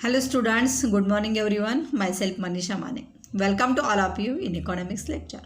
Hello students, good morning everyone. Myself Manisha Mane. Welcome to all of you in economics lecture.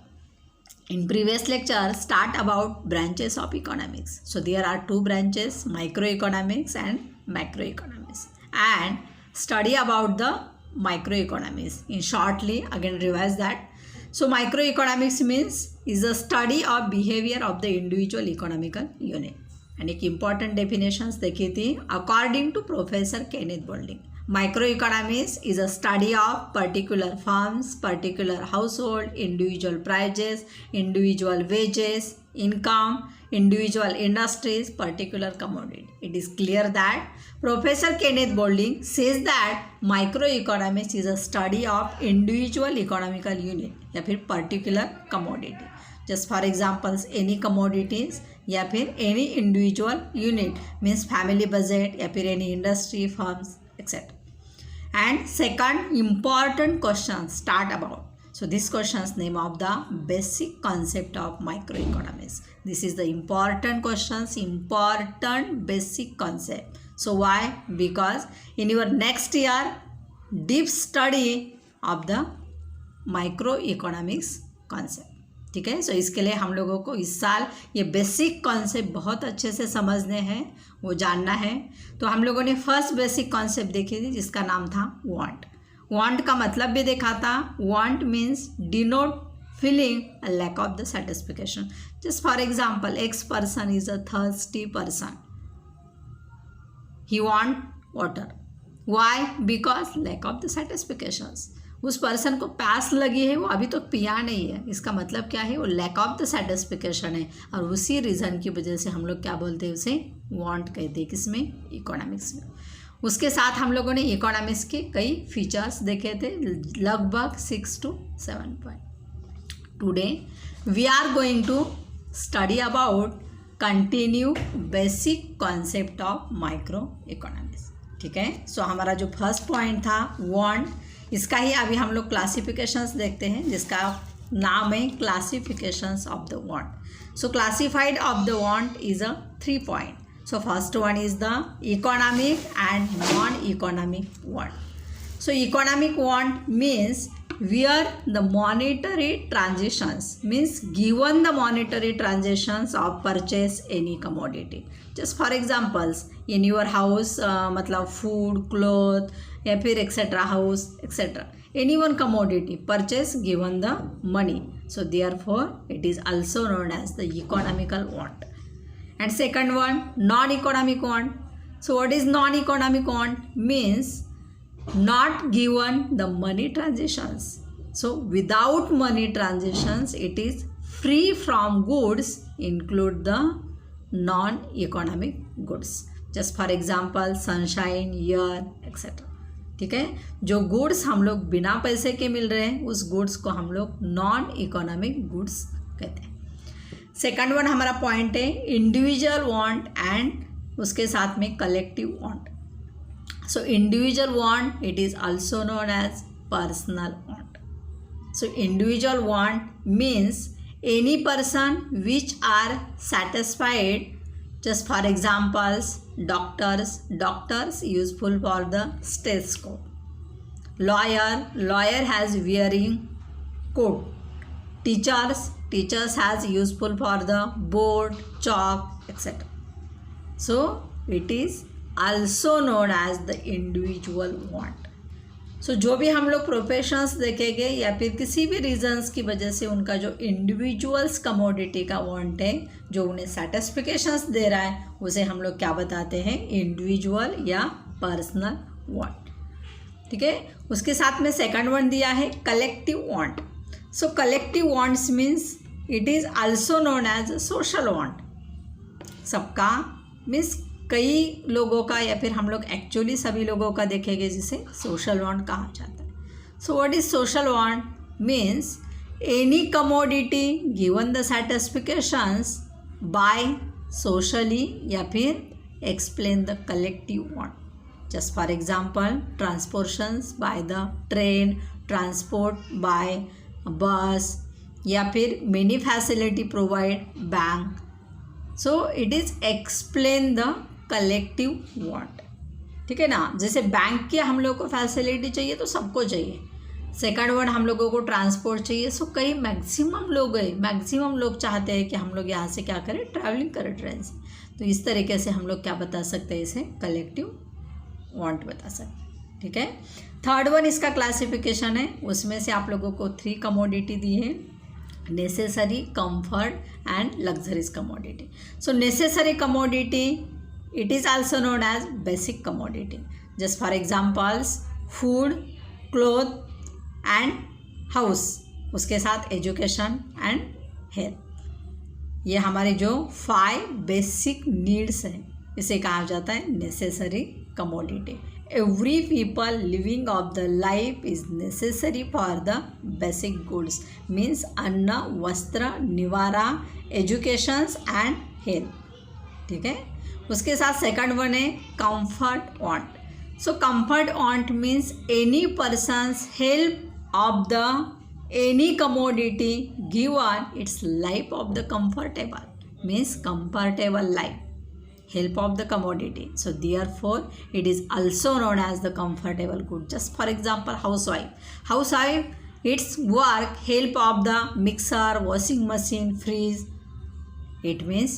In previous lecture, start about branches of economics. So there are two branches, microeconomics and macroeconomics. And study about the microeconomics. In shortly, again revise that. So microeconomics means is a study of behavior of the individual economical unit. And एक important definitions देखी थी according to Professor Kenneth Boulding. Microeconomics is a study of particular firms, particular household, individual prices, individual wages, income, individual industries, particular commodity. It is clear that Professor Kenneth Boulding says that microeconomics is a study of individual economical unit या फिर particular commodity. Just for examples, any commodities या फिर any individual unit means family budget या फिर any industry, firms, etc. And second important question start about. So this question's name of the basic concept of microeconomics. This is the important questions, important basic concept. So why? Because in your next year, deep study of the microeconomics concept. ठीक है. सो इसके लिए हम लोगों को इस साल ये बेसिक कॉन्सेप्ट बहुत अच्छे से समझने हैं, वो जानना है. तो हम लोगों ने फर्स्ट बेसिक कॉन्सेप्ट देखी थी जिसका नाम था वांट. वांट का मतलब भी देखा था. Want means denote feeling a lack of the satisfaction. Just for example, X person is a thirsty person. He want water. Why? Because lack of the satisfactions. उस पर्सन को प्यास लगी है, वो अभी तो पिया नहीं है. इसका मतलब क्या है? वो लैक ऑफ द सेटिस्फिकेशन है. और उसी रीज़न की वजह से हम लोग क्या बोलते हैं? उसे वांट कहते हैं. किसमें? इकोनॉमिक्स में. उसके साथ हम लोगों ने इकोनॉमिक्स के कई फीचर्स देखे थे, लगभग 6 to 7 point. Today we are going to study about continue basic concept of micro economics. ठीक है. सो हमारा जो फर्स्ट पॉइंट था वांट, इसका ही अभी हम लोग क्लासिफिकेशंस देखते हैं जिसका नाम है classifications of the want. So classified of the want is a 3 point. So first one is the economic and non economic want. So economic want means where the monetary transitions means given the monetary transitions of purchase any commodity. Just for examples, in your house मतलब food, cloth या फिर etc. house etc. any one commodity purchase given the money. So therefore it is also known as the economical want. And second one, non-economic want. So what is non-economic want? Means not given the money transitions. So without money transitions it is free from goods include the non-economic goods. Just for example, sunshine, air etc. ठीक है. जो goods हम लोग बिना पैसे के मिल रहे हैं उस गुड्स को हम लोग नॉन इकोनॉमिक गुड्स कहते हैं. सेकंड वन हमारा पॉइंट है इंडिविजुअल वांट एंड उसके साथ में collective want. So individual want, it is also known as personal want. So individual want means any person which are satisfied. Just for examples, doctors useful for the stethoscope. Lawyer has wearing coat. Teachers has useful for the board, chalk etc. So it is also known as the individual want. So जो भी हम लोग professions देखेंगे या फिर किसी भी regions की वजह से उनका जो इंडिविजुअल्स कमोडिटी का वांट है जो उन्हें सेटिस्फिकेशंस दे रहा है उसे हम लोग क्या बताते हैं? इंडिविजुअल या पर्सनल वांट. ठीक है. उसके साथ में सेकंड वन दिया है collective want. So collective wants means it is also known as social want. सबका मीन्स कई लोगों का या फिर हम लोग एक्चुअली सभी लोगों का देखेंगे जिसे सोशल वांट कहा जाता है. So what is social want? Means any commodity given the satisfactions by socially या फिर explain the collective want. Just for example, transportations by the train, transport by bus या फिर many facility provide bank. So it is explain the collective want. ठीक है ना। जैसे bank की हम लोग को फैसिलिटी चाहिए तो सबको चाहिए। सेकंड वन हम लोगों को ट्रांसपोर्ट चाहिए। सो कई मैक्सिमम लोग चाहते हैं कि हम लोग यहाँ से क्या करें, ट्रैवलिंग करें ट्रेन से। तो इस तरीके से हम लोग क्या बता सकते हैं, इसे कलेक्टिव वांट बता सकते हैं। ठीक है। थर्ड वन इसका क्लासिफिकेशन है, उसमें से आप लोगों को 3 कमोडिटी दी है, necessary, comfort and luxuries commodity. So necessary commodity it is also known as basic commodity. Just for examples food, cloth and house, उसके साथ एजुकेशन एंड हेल्थ। ये हमारे जो 5 बेसिक नीड्स हैं, इसे कहा जाता है necessary commodity. Every people living of the life is necessary for the basic goods, means अन्न, वस्त्र, निवारा, एजुकेशंस एंड हेल्थ। ठीक है। उसके साथ सेकंड वन है comfort want. So comfort want means any persons help of the any commodity given its life of the comfortable, means comfortable life, help of the commodity. So therefore it is also known as the comfortable good. Just for example, housewife its work help of the mixer, washing machine, fridge. It means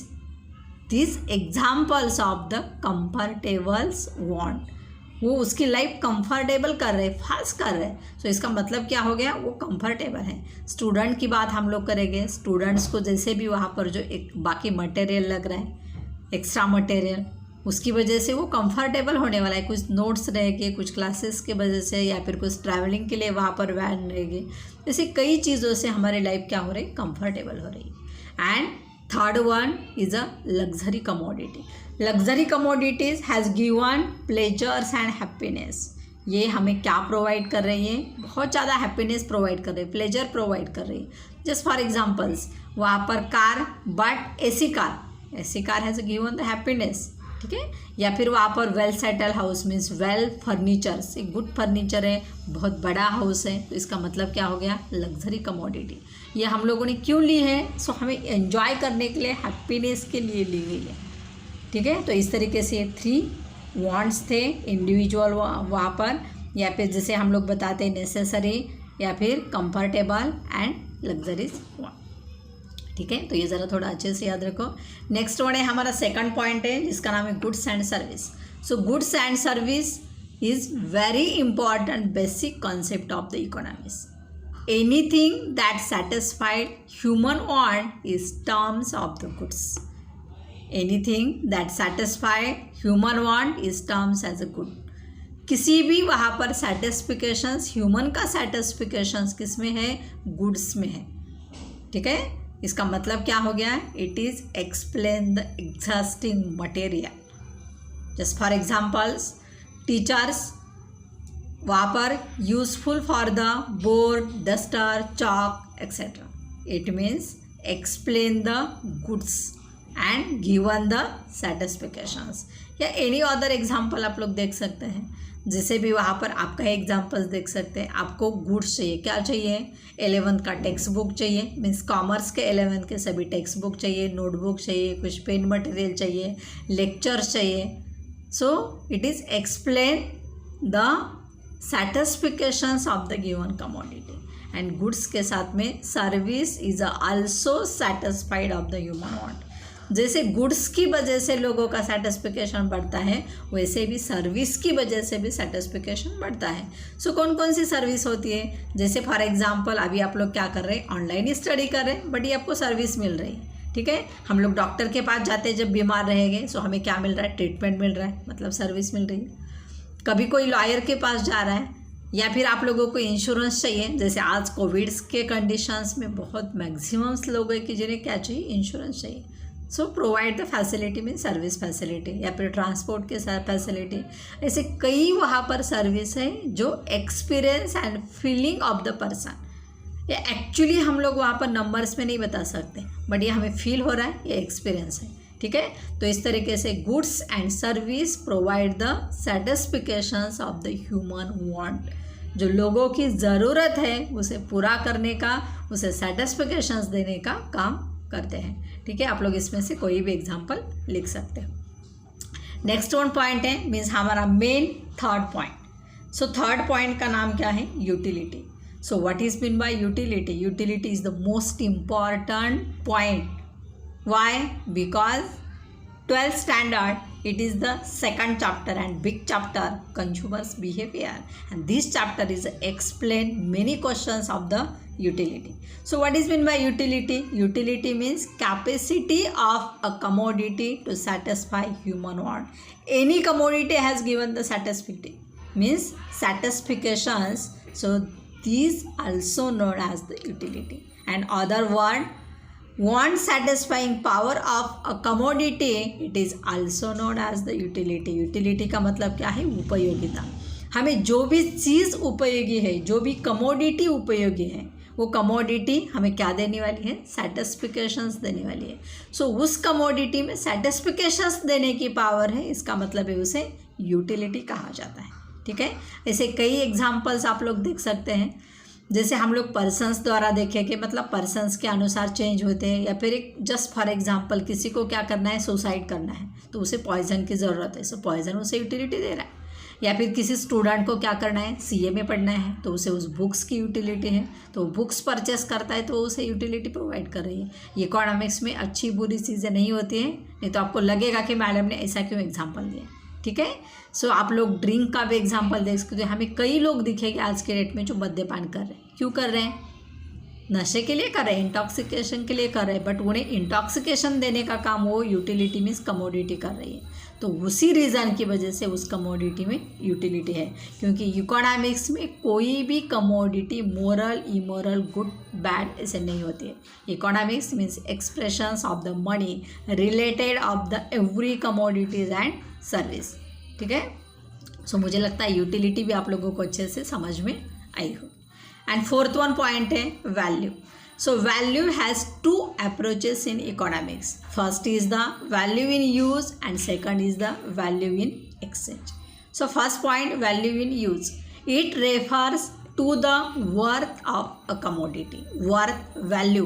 these examples of the comfortables want, वो उसकी life comfortable कर रहे, fast कर रहे। सो इसका मतलब क्या हो गया, वो कंफर्टेबल है। स्टूडेंट की बात हम लोग करेंगे, स्टूडेंट्स को जैसे भी वहाँ पर जो एक बाकी मटेरियल लग रहा है, एक्स्ट्रा मटेरियल, उसकी वजह से वो कंफर्टेबल होने वाला है। कुछ नोट्स रहेंगे, कुछ क्लासेस की वजह से, या फिर कुछ ट्रैवलिंग के लिए वहाँ पर वैन रहेगी। ऐसे कई चीज़ों से हमारी लाइफ क्या हो रही, कंफर्टेबल हो रही। And third one is a luxury commodity. Luxury commodities has given pleasures and happiness. ये हमें क्या प्रोवाइड कर रही है, बहुत ज़्यादा हैप्पीनेस प्रोवाइड कर रही है, प्लेजर प्रोवाइड कर रही है। जस्ट फॉर एग्जांपल्स वहाँ पर car, but AC car has given the happiness. ठीक है। या फिर वहाँ पर well settle house means well furnitures, एक गुड फर्नीचर है, बहुत बड़ा हाउस है। तो इसका मतलब क्या हो गया, लग्जरी कमोडिटी। ये हम लोगों ने क्यों ली है, सो हमें एंजॉय करने के लिए, हैप्पीनेस के लिए ली गई है। ठीक है। तो इस तरीके से ये 3 वांट्स थे इंडिविजुअल वहाँ पर, या फिर जैसे हम लोग बताते हैं नेसेसरी, या फिर कंफर्टेबल एंड लग्जरीज वांट। ठीक है। तो ये ज़रा थोड़ा अच्छे से याद रखो। नेक्स्ट वन है हमारा सेकंड पॉइंट है, जिसका नाम है goods and service. So goods and service is very important basic concept of the economics. Anything that satisfied human want is terms of the goods. Anything that satisfy human want is terms as a good. किसी भी वहाँ पर सेटिस्फिकेशंस, human का सेटिस्फिकेशंस किस में है, goods में है। ठीक है। इसका मतलब क्या हो गया, it is explain the existing material. Just for examples teachers वहाँ पर useful for the board, duster, chalk etcetera. It means explain the goods and given the satisfactions. या एनी अदर एग्जाम्पल आप लोग देख सकते हैं, जैसे भी वहाँ पर आपका एग्जाम्पल्स देख सकते हैं। आपको गुड्स चाहिए, क्या चाहिए, 11th का टेक्स्ट बुक चाहिए, मीन्स कॉमर्स के 11th के सभी टेक्स्ट बुक चाहिए, नोटबुक चाहिए, कुछ पेन मटेरियल चाहिए, लेक्चर्स चाहिए। So it is explain the satisfactions of the given commodity. And goods के साथ में service is also satisfied of the human want. जैसे गुड्स की वजह से लोगों का सेटिस्फिकेशन बढ़ता है, वैसे भी सर्विस की वजह से भी सेटिस्फिकेशन बढ़ता है। सो कौन कौन सी सर्विस होती है, जैसे फॉर एग्जांपल अभी आप लोग क्या कर रहे हैं, ऑनलाइन स्टडी कर रहे हैं, बट ये आपको सर्विस मिल रही है। ठीक है। हम लोग डॉक्टर के पास जाते हैं जब बीमार रहेंगे, सो हमें क्या मिल रहा है, ट्रीटमेंट मिल रहा है, मतलब सर्विस मिल रही है। कभी कोई लॉयर के पास जा रहा है, या फिर आप लोगों को इंश्योरेंस चाहिए, जैसे आज कोविड के कंडीशंस में बहुत मैक्सिमम्स लोग हैं कि जिन्हें क्या चाहिए, इंश्योरेंस चाहिए। So provide the facility mean service facility, या फिर ट्रांसपोर्ट के साथ फैसिलिटी। ऐसे कई वहाँ पर सर्विस है जो experience and feeling of the person, ये एक्चुअली हम लोग वहाँ पर नंबर्स में नहीं बता सकते, बट ये हमें फील हो रहा है, ये एक्सपीरियंस है। ठीक है। तो इस तरीके से goods and service provide the satisfactions of the human want. जो लोगों की ज़रूरत है उसे पूरा करने का, उसे सेटिस्फिकेशंस देने का काम करते हैं। ठीक है। आप लोग इसमें से कोई भी एग्जाम्पल लिख सकते हो। नेक्स्ट वन पॉइंट है मीन्स हमारा main third point. So third point का नाम क्या है? Utility. So what is mean bye utility? Utility is the most important point. Why? Because 12th standard, it is the second chapter and big chapter, consumers behavior, and this chapter is explain many questions of the utility. So what is mean by utility? Utility means capacity of a commodity to satisfy human want. Any commodity has given the satisfactory means satisfactions, so these also known as the utility. And other word, want satisfying power of a commodity, it is also known as the utility. utility का मतलब क्या है? उपयोगिता. हमें जो भी चीज़ उपयोगी है, जो भी कमोडिटी उपयोगी है, वो कमोडिटी हमें क्या देने वाली है? सेटिस्फिकेशंस देने वाली है. सो उस कमोडिटी में सेटिस्फिकेशंस देने की पावर है, इसका मतलब है उसे यूटिलिटी कहा जाता है. ठीक है, ऐसे कई एग्जाम्पल्स आप लोग देख सकते हैं. जैसे हम लोग पर्सन्स द्वारा देखें कि मतलब पर्सन्स के अनुसार चेंज होते हैं, या फिर एक जस्ट फॉर एग्जांपल किसी को क्या करना है? सुसाइड करना है, तो उसे पॉइजन की ज़रूरत है, सो पॉइजन उसे यूटिलिटी दे रहा है. या फिर किसी स्टूडेंट को क्या करना है? सीए में पढ़ना है, तो उसे उस बुक्स की यूटिलिटी है, तो बुक्स परचेस करता है तो उसे यूटिलिटी प्रोवाइड कर रही है. इकोनॉमिक्स में अच्छी बुरी चीज़ें नहीं होती हैं, नहीं तो आपको लगेगा कि मैडम ने ऐसा क्यों एग्जाम्पल दिया. ठीक है, सो आप लोग ड्रिंक का भी एग्जांपल देख सकते हो. हमें कई लोग दिखेंगे आज के डेट में जो मद्यपान कर रहे हैं. क्यों कर रहे हैं? नशे के लिए कर रहे हैं, इंटॉक्सिकेशन के लिए कर रहे हैं, बट उन्हें इंटॉक्सिकेशन देने का काम वो यूटिलिटी मीन्स कमोडिटी कर रही है. तो उसी रीज़न की वजह से उस कमोडिटी में यूटिलिटी है, क्योंकि इकोनॉमिक्स में कोई भी commodity moral, immoral, good, bad ऐसे नहीं होती है. Economics means expressions of the money related of the every commodities and service. ठीक है, सो मुझे लगता है यूटिलिटी भी आप लोगों को अच्छे से समझ में आई हो. एंड फोर्थ वन पॉइंट है value. So value has two approaches in economics. First is the value in use and second is the value in exchange. So first point, value in use. It refers to the worth of a commodity. Worth, value.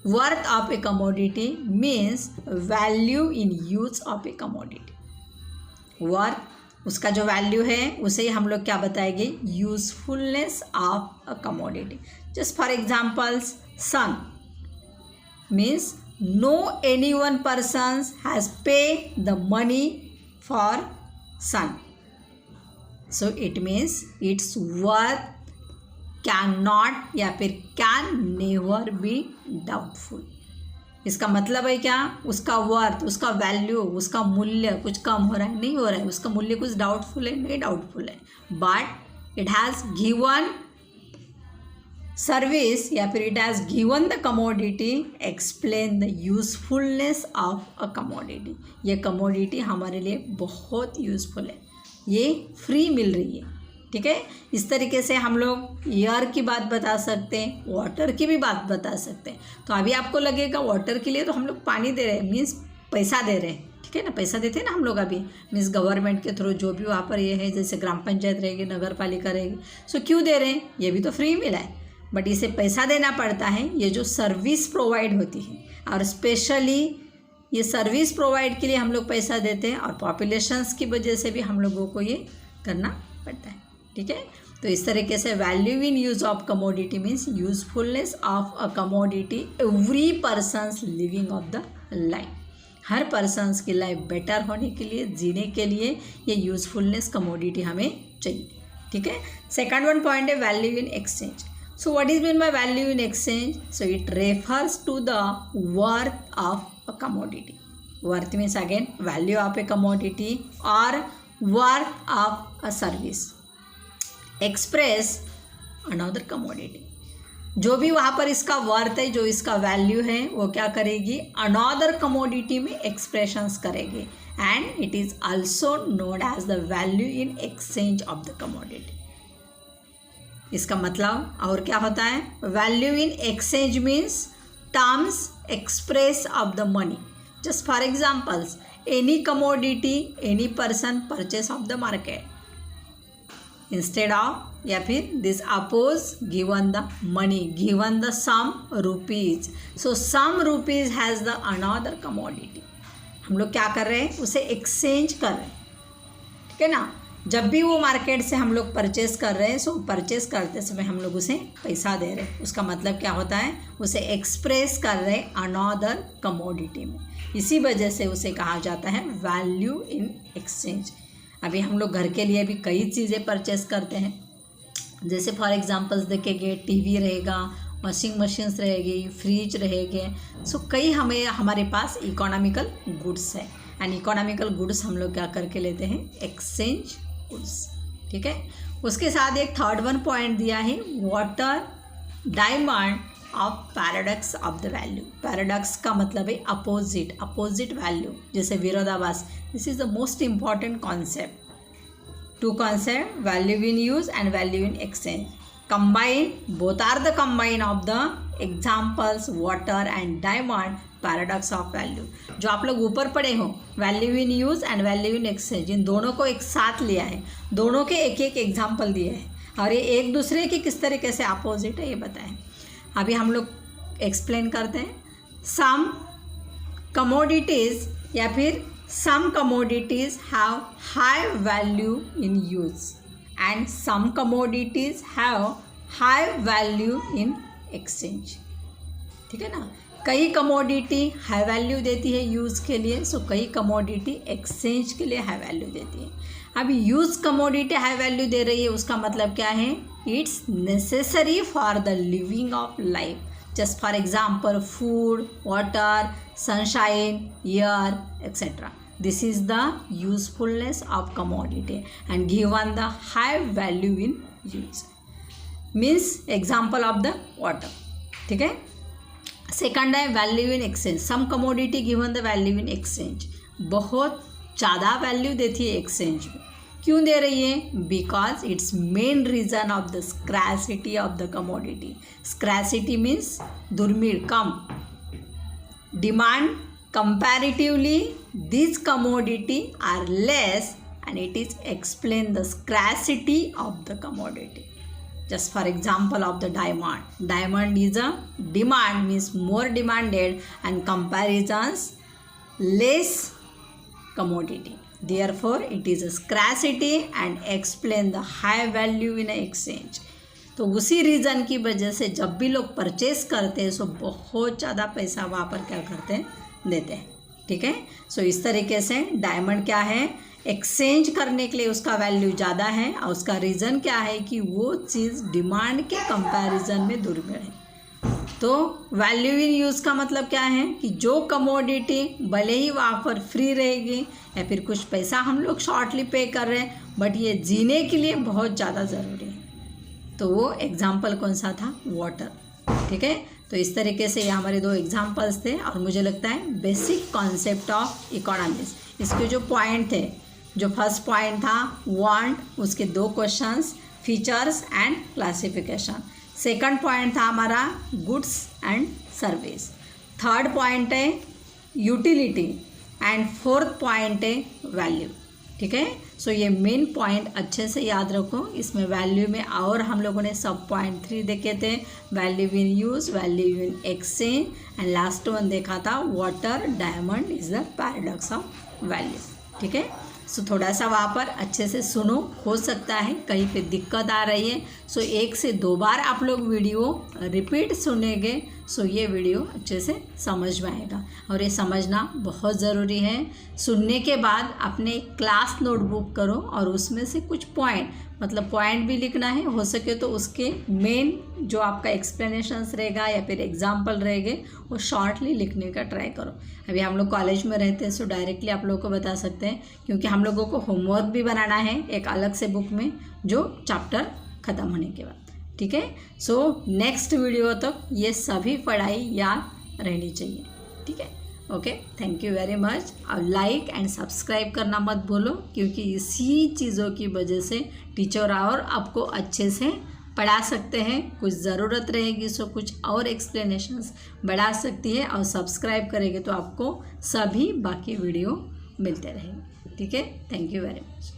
Worth of a commodity means value in use of a commodity. Worth, उसका जो value है उसे हम लोग क्या बताएंगे? Usefulness of a commodity. Just for examples, sun means no any one person has pay the money for sun. So it means it's worth can not या फिर कैन नेवर बी डाउटफुल. इसका मतलब है क्या? उसका वर्थ, उसका value, उसका मूल्य कुछ कम हो रहा है? नहीं हो रहा है. उसका मूल्य कुछ डाउटफुल है? नहीं डाउटफुल है. But it has given service या फिर it has given the commodity, explain the usefulness of a commodity. ये कमोडिटी हमारे लिए बहुत यूजफुल है, ये फ्री मिल रही है. ठीक है, इस तरीके से हम लोग एयर की बात बता सकते हैं, वाटर की भी बात बता सकते हैं. तो अभी आपको लगेगा वाटर के लिए तो हम लोग पानी दे रहे हैं, मीन्स पैसा दे रहे हैं. ठीक है ना, पैसा देते हैं ना हम लोग अभी, मीन्स गवर्नमेंट के थ्रू जो भी वहाँ पर ये है, जैसे ग्राम पंचायत रहेगी, नगर पालिका रहेगी. सो क्यों दे रहे हैं? ये भी तो फ्री मिला है, बट इसे पैसा देना पड़ता है. ये जो सर्विस प्रोवाइड होती है, और स्पेशली ये सर्विस प्रोवाइड के लिए हम लोग पैसा देते हैं, और पॉपुलेशंस की वजह से भी हम लोगों को ये करना पड़ता है. ठीक है, तो इस तरीके से value in use of commodity means usefulness of a commodity every persons living of the life. Her persons की लाइफ बेटर होने के लिए, जीने के लिए ये यूजफुलनेस कमोडिटी हमें चाहिए. ठीक है, सेकंड वन पॉइंट है value in exchange. So what is mean by value in exchange? So it refers to the worth of a commodity. Worth means again value of a commodity और worth of a service. Express another commodity. जो भी वहाँ पर इसका worth है, जो इसका value है, वो क्या करेगी? अनदर कमोडिटी में एक्सप्रेशंस करेगी. And it is also known as the value in exchange of the commodity. इसका मतलब और क्या होता है? Value in exchange means terms express of the money. Just for examples, any commodity any person purchase of the market. Instead of या फिर this oppose given the money, given the some rupees. So some rupees has the another commodity. हम लोग क्या कर रहे हैं, उसे exchange कर रहे हैं, ठीक है ना। जब भी वो मार्केट से हम लोग परचेस कर रहे हैं, सो परचेस करते समय हम लोग उसे पैसा दे रहे हैं, उसका मतलब क्या होता है, उसे एक्सप्रेस कर रहे हैं अनदर कमोडिटी में, इसी वजह से उसे कहा जाता है वैल्यू इन एक्सचेंज। अभी हम लोग घर के लिए भी कई चीज़ें परचेस करते हैं, जैसे फॉर एग्जांपल्स देखेंगे, टीवी रहेगा, वॉशिंग मशीन्स रहेगी, फ्रिज रहेंगे, सो कई हमारे पास इकोनॉमिकल गुड्स है, एंड इकोनॉमिकल गुड्स हम लोग क्या करके लेते हैं, एक्सचेंज गुड्स, ठीक है। उसके साथ एक थर्ड वन पॉइंट दिया है, water diamond of paradox of the value. Paradox का मतलब है अपोजिट वैल्यू, जैसे विरोधाभास। This is the most important concept, two concept, value in use and value in exchange. Combine, both are the combine of the examples water and diamond, paradox of value. जो आप लोग ऊपर पढ़े हो, value in use and value in exchange, इन दोनों को एक साथ लिया है, दोनों के एक एक एग्जाम्पल दिए हैं, और ये एक दूसरे के किस तरीके से अपोजिट है ये बताएं। अभी हम लोग एक्सप्लेन करते हैं। सम कमोडिटीज़ या फिर some commodities have high value in use and some commodities have high value in exchange, ठीक है ना। कई कमोडिटी हाई वैल्यू देती है यूज़ के लिए, सो कई कमोडिटी एक्सचेंज के लिए हाई वैल्यू देती है। अभी यूज़ कमोडिटी हाई वैल्यू दे रही है, उसका मतलब क्या है, it's necessary for the living of life, just for example food, water, sunshine, air, etc. This is the usefulness of commodity and given the high value in use. Means example of the water, ठीक है। Second है value in exchange. Some commodity given the value in exchange, बहुत ज़्यादा value देती है exchange में। क्यों दे रही है, because it's main reason of the scarcity of the commodity. Scarcity means दुर्मिळ, कम। Demand comparatively this commodity are less and it is explain the scarcity of the commodity. Just for example of the diamond. Diamond is a demand, means more demanded, and comparisons less commodity. Therefore, it is a scarcity and explain the high value in exchange. तो उसी reason की वजह से जब भी लोग purchase करते हैं, सो बहुत ज़्यादा पैसा वहाँ पर क्या करते हैं, देते हैं, ठीक है। सो इस तरीके से डायमंड क्या है, एक्सचेंज करने के लिए उसका वैल्यू ज़्यादा है, और उसका रीज़न क्या है कि वो चीज़ डिमांड के कंपैरिजन में दुर्मिळ है। तो वैल्यू इन यूज़ का मतलब क्या है कि जो कमोडिटी भले ही वहाँ पर फ्री रहेगी या फिर कुछ पैसा हम लोग शॉर्टली पे कर रहे हैं, बट ये जीने के लिए बहुत ज़्यादा ज़रूरी है। तो वो एग्जाम्पल कौन सा था, वाटर, ठीक है। तो इस तरीके से ये हमारे दो एग्जाम्पल्स थे, और मुझे लगता है बेसिक कॉन्सेप्ट ऑफ इकोनॉमिक्स, इसके जो पॉइंट थे, जो फर्स्ट पॉइंट था वांट, उसके दो questions, features and classification. Second point था हमारा goods and service. Third point है यूटिलिटी, एंड फोर्थ पॉइंट है वैल्यू, ठीक है। सो ये मेन पॉइंट अच्छे से याद रखो। इसमें वैल्यू में और हम लोगों ने सब पॉइंट 3 देखे थे, value in use, value in exchange, and last one देखा था water diamond is the paradox of value, ठीक है। सो थोड़ा सा वहाँ पर अच्छे से सुनो, हो सकता है कहीं पे दिक्कत आ रही है, सो 1 से 2 बार आप लोग वीडियो रिपीट सुनेंगे, सो ये वीडियो अच्छे से समझ में आएगा, और ये समझना बहुत ज़रूरी है। सुनने के बाद अपने क्लास नोटबुक करो, और उसमें से कुछ पॉइंट, मतलब पॉइंट भी लिखना है, हो सके तो उसके मेन जो आपका एक्सप्लेनेशंस रहेगा या फिर एग्जाम्पल रहेंगे, वो शॉर्टली लिखने का ट्राई करो। अभी हम लोग कॉलेज में रहते हैं, सो डायरेक्टली आप लोगों को बता सकते हैं, क्योंकि हम लोगों को होमवर्क भी बनाना है एक अलग से बुक में, जो चैप्टर ख़त्म होने के बाद, ठीक है। सो नेक्स्ट वीडियो तक ये सभी पढ़ाई याद रहनी चाहिए, ठीक है। Okay, thank you very much. और लाइक एंड सब्सक्राइब करना मत भूलो, क्योंकि इसी चीज़ों की वजह से टीचर और आपको अच्छे से पढ़ा सकते हैं। कुछ ज़रूरत रहेगी सो कुछ और एक्सप्लेनेशंस बढ़ा सकती है, और सब्सक्राइब करेंगे तो आपको सभी बाकी वीडियो मिलते रहेंगे, ठीक है। Thank you very much.